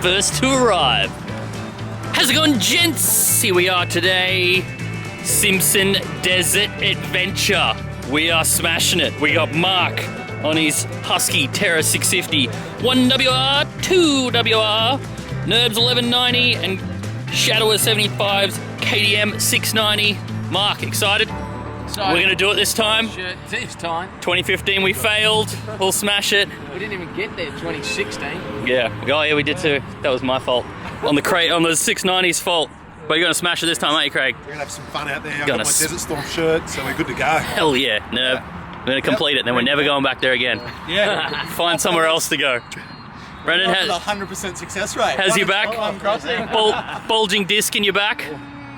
First to arrive. How's it going, gents? Here we are today. Simpson Desert Adventure. We are smashing it. We got Mark on his Husky Terra 650, 1WR, 2WR, Nerbs 1190, and Shadower 75's KTM 690. Mark, excited? We're going to do it this time. Sure, this time. 2015 we failed. We'll smash it. We didn't even get there. 2016. Yeah. Oh yeah, we did too. That was my fault. On the 690's fault. But you're going to smash it this time, aren't you, Craig? We're going to have some fun out there. I've got my Desert Storm shirt, so we're good to go. Hell yeah. No. We're going to complete it, then we're never going back there again. Yeah. Find somewhere else to go. Brendan has a 100% success rate. How's your back? I'm crossing. Bulging disc in your back?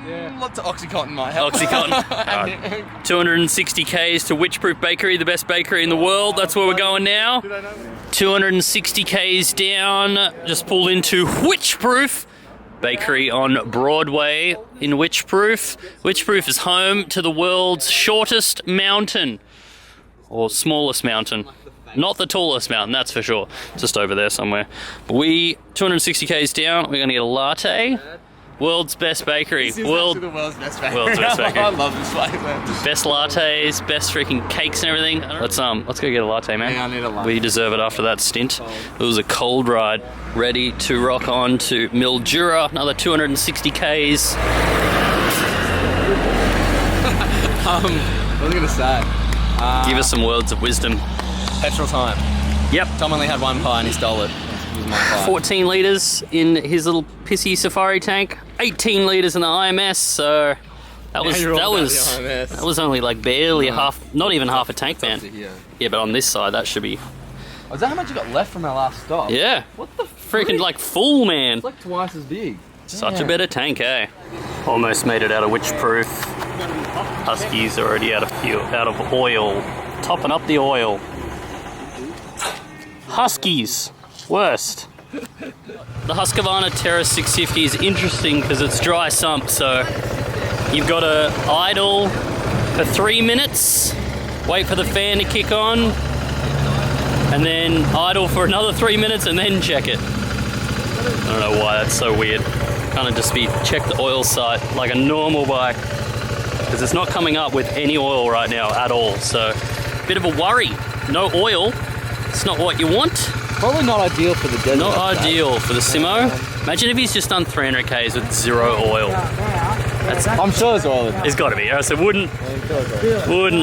Yeah. Lots of Oxycontin, mate. Oxycontin. 260 Ks to Witchproof Bakery, the best bakery in the world. That's where we're going now. 260 Ks down, just pulled into Witchproof Bakery on Broadway in Witchproof. Witchproof is home to the world's shortest mountain, or smallest mountain. Not the tallest mountain, that's for sure. Just over there somewhere. But 260 Ks down, we're going to get a latte. World's best bakery. This is the world's best bakery. World's best bakery. I love this place, man. Best lattes, best freaking cakes and everything. Let's go get a latte, man. Yeah, I need a latte. We deserve it after that stint. It was a cold ride. Ready to rock on to Mildura, another 260 Ks. What was I going to say? Give us some words of wisdom. Petrol time. Yep. Tom only had one pie and he stole it. 14 litres in his little pissy safari tank. 18 litres in the IMS, so that was only like barely not even half a tank, man. Yeah, but on this side that should be. Oh, is that how much you got left from our last stop? Yeah. What the freaking like full, man. It's like twice as big. Such a better tank, eh? Almost made it out of Witchproof. Husky's already out of oil. Topping up the oil. Huskies. Worst. The Husqvarna Terra 650 is interesting because it's dry sump, so you've got to idle for 3 minutes, wait for the fan to kick on, and then idle for another 3 minutes and then check it. I don't know why that's so weird. Kind of just check the oil sight like a normal bike, because it's not coming up with any oil right now at all, so bit of a worry. No oil. It's not what you want. Probably not ideal for the desert. Not ideal for the Simo. Imagine if he's just done 300 Ks with zero oil. I'm sure there's oil in there. It's got to be, or else it wouldn't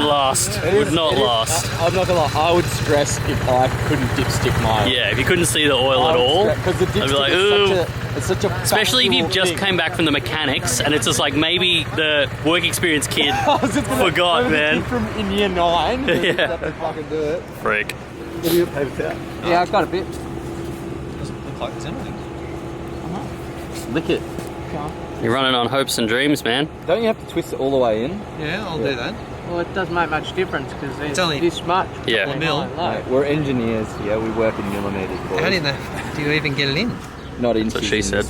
last. Would not last. I'm not gonna lie, I would stress if I couldn't dipstick mine. Yeah, if you couldn't see the oil at all, because the I'd be like, dipstick it's such a especially if you factual just thing. came back from the mechanics and it's just like maybe the work experience kid forgot, man. From in year 9. Yeah. Have to fucking do it. Freak. What do you paper towel? Yeah, I've got a bit. Doesn't look like it's anything. Lick it. You're running on hopes and dreams, man. Don't you have to twist it all the way in? Yeah, I'll do that. Well, it doesn't make much difference because It's only this much. Yeah. a mil. Mate, we're engineers here. We work in millimetres. boys. How do you even get it in? Not in. That's what she said.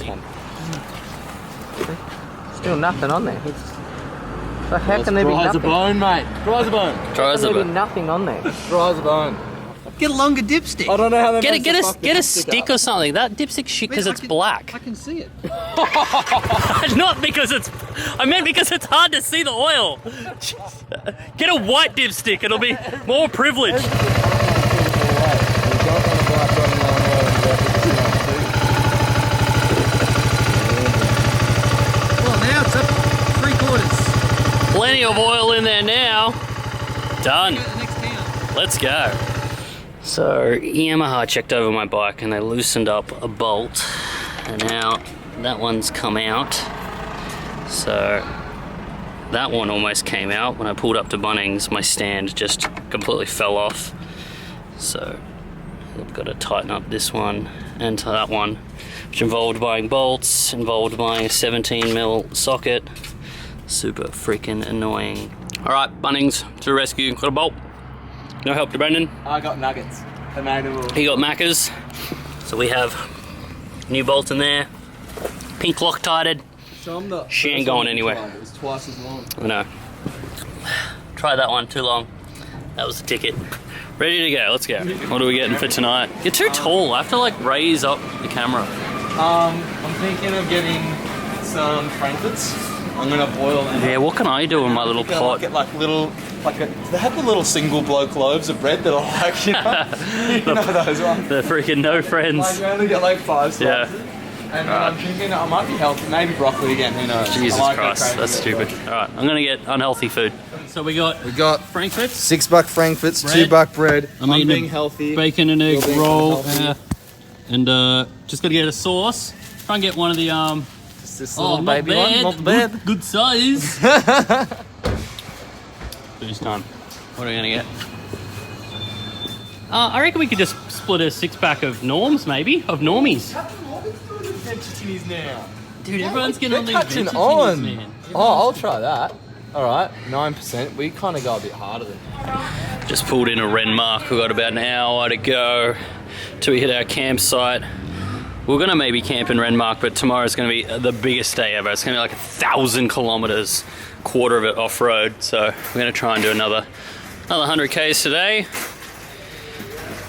Still nothing on there. So how can there be Dry as a nothing? bone, mate. Dry as a bone. Try as How a can there be bit. nothing on there? Dry as a bone. Get a longer dipstick. I don't know how they Get a stick or something. That dipstick shit because it's black. I can see it. Not because it's. I meant because it's hard to see the oil. Get a white dipstick. It'll be more privileged. Well, now it's up 3/4. Plenty of oil in there now. Done. Go to the next town. Let's go. So Yamaha checked over my bike and they loosened up a bolt, and now that one's come out. So that one almost came out when I pulled up to Bunnings. My stand just completely fell off. So I've got to tighten up this one and that one, which involved buying bolts, involved buying a 17mm socket. Super freaking annoying. All right, Bunnings to the rescue. Got a bolt. No help to Brendan. I got nuggets. He got Maccas. So we have new bolt in there. Pink Loctited. She ain't going anywhere. It was twice as long. I know. Try that one, too long. That was the ticket. Ready to go, let's go. What are we getting for tonight? You're too tall, I have to like raise up the camera. I'm thinking of getting some frankfurts. I'm gonna boil them. Yeah, what can I do in my little pot? Get like little, they have the little single bloke loaves of bread that are like, you know those ones. The freaking no friends. Like you only get like 5 slices. Yeah. And I'm thinking I might be healthy, maybe broccoli again, who knows. Jesus Christ, that's stupid. Alright, I'm gonna get unhealthy food. So we got frankfurts, $6 frankfurts, bread. $2 bread. I'm being healthy. Bacon and egg roll, and just gotta get a sauce. Try and get one of the This little baby one, not bad. Good size. Who's done? What are we gonna get? I reckon we could just split a 6-pack of norms, maybe, of normies. Now. Dude, everyone's getting on these catching adventure on. tinnies, man. Oh, I'll try that. All right, 9%. We kind of go a bit harder than that. Just pulled in a Renmark. We've got about an hour to go till we hit our campsite. We're gonna maybe camp in Renmark, but tomorrow's gonna be the biggest day ever. It's gonna be like 1,000 kilometers, quarter of it off-road. So we're gonna try and do another 100 Ks today.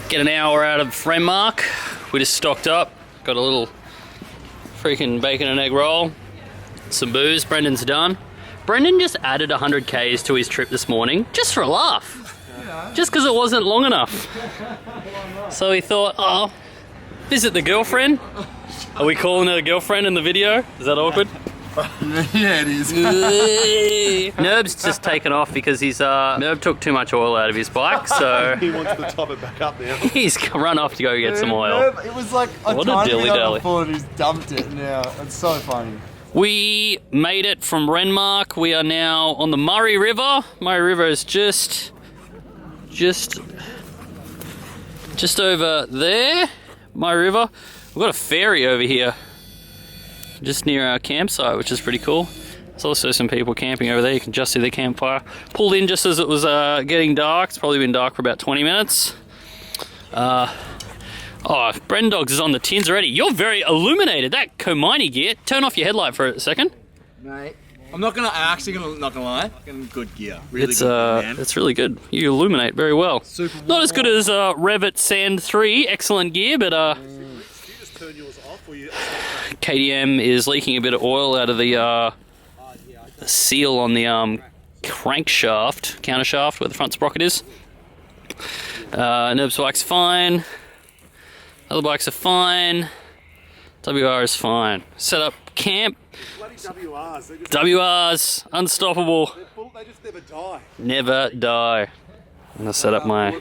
Get an hour out of Renmark. We just stocked up. Got a little freaking bacon and egg roll, some booze. Brendan's done. Brendan just added 100 Ks to his trip this morning, just for a laugh. Just because it wasn't long enough. So he thought, oh, visit the girlfriend. Are we calling her a girlfriend in the video? Is that awkward? Yeah, it is. Nerb's just taken off because he's Nerb took too much oil out of his bike, so He wants to top it back up now. he's run off to go get some oil. It was like What a dilly-dally. before and he's dumped it now. It's so funny. We made it from Renmark. We are now on the Murray River. Murray River is just over there. Murray River. We've got a ferry over here, just near our campsite, which is pretty cool. There's also some people camping over there. You can just see the campfire. Pulled in just as it was getting dark. It's probably been dark for about 20 minutes. Oh, Brendogs is on the tins already. You're very illuminated. That Komini gear. Turn off your headlight for a second. Mate, I'm not gonna lie. Fucking good gear. Really It's good, man. it's really good. You illuminate very well. Not as good as Revit Sand 3. Excellent gear, but Just turn yours off or you... KTM is leaking a bit of oil out of the seal on the crankshaft, countershaft, where the front sprocket is. Nerb's bike's fine. Other bikes are fine. WR is fine. Set up camp. Bloody WRs. They just, WR's unstoppable. they just never die. Never die. I'm gonna set up my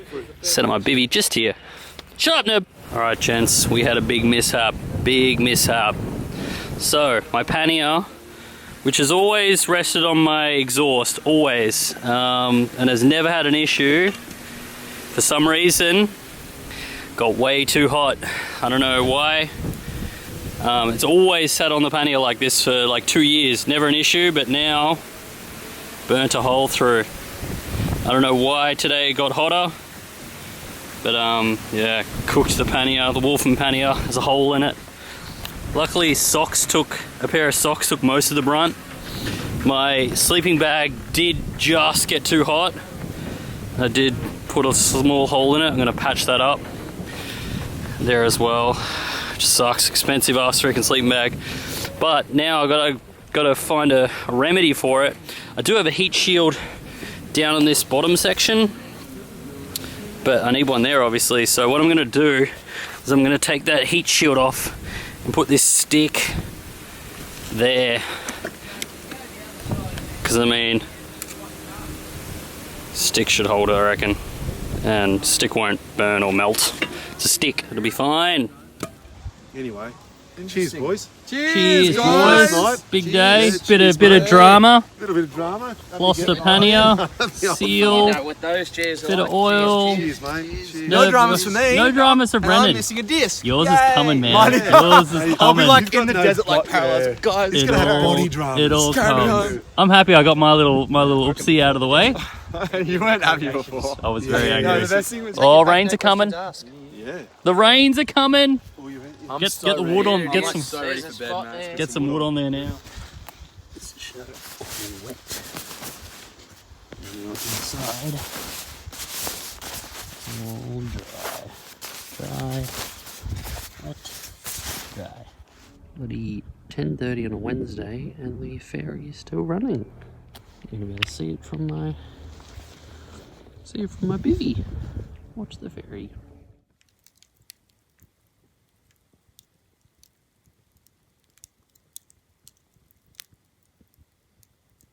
bivvy just here. Shut up, Nerb. All right, gents. We had a big mishap. Big mishap. So my pannier, which has always rested on my exhaust, always, and has never had an issue, for some reason, got way too hot. I don't know why. It's always sat on the pannier like this for like 2 years. Never an issue, but now burnt a hole through. I don't know why today it got hotter, but yeah, cooked the pannier. The Wolfen pannier has a hole in it. Luckily, a pair of socks took most of the brunt. My sleeping bag did just get too hot. I did put a small hole in it. I'm gonna patch that up there as well. Just sucks, expensive ass freaking sleeping bag. But now I gotta find a remedy for it. I do have a heat shield down on this bottom section, but I need one there obviously. So what I'm gonna do is I'm gonna take that heat shield off and put this stick there. Because I mean, stick should hold it, I reckon. And stick won't burn or melt. It's a stick, it'll be fine. Anyway, cheers, boys. Cheers, guys. boys. Big Cheers. day, Cheers, bit of mate. drama. Little bit of drama. Lost the pannier, seal, with those cheers. bit of oil. Cheers, mate. Cheers. No dramas for me. No dramas for And Brendan. I'm missing a disc. Yours Yay. is coming, man. Mine is- Yours is I'll be coming. like in the no desert, like bot- paralyzed. yeah. Guys, He's It gonna have all- body dramas. It all Carry me comes. home. I'm happy I got my little oopsie out of the way. you weren't happy before. I was very No, angry. the best thing was Oh, rains are coming. Yeah. The rains are coming. All you I'm Get so the wood ready. on. Get I'm some. so ready for bed, man. Get some wood on there now. All dry. Dry. Wet. Dry. Bloody 10:30 on a Wednesday and the ferry is still running. You can be able to see it from my bivvy. Watch the ferry.